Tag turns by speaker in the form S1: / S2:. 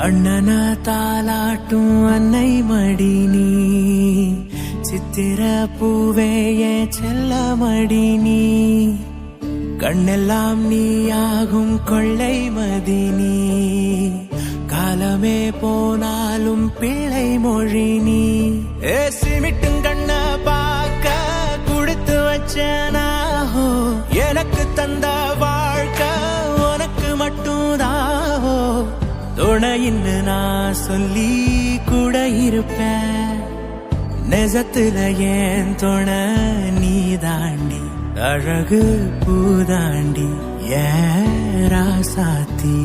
S1: அண்ணன தாலாட்டும் அன்னை மடி நீ, சித்திர பூவே என் செல்ல மடி நீ, கண்ணெல்லாம் நீயாகும் கொள்ளை மதி நீ, காலமே போனாலும் பிள்ளை மொழி நீ. சிமிட்டும் கண்ண பார்க்க கொடுத்து வச்சனாஹோ, எனக்கு தந்த வாழ்க்கை உனக்கு மட்டும் தாஹோ, துணையின்னு நான் சொல்லி கூட இருப்பேன், நெசத்துல ஏன் துணை நீ தாண்டி, அழகு பூதாண்டி ஏ ராசாத்தி.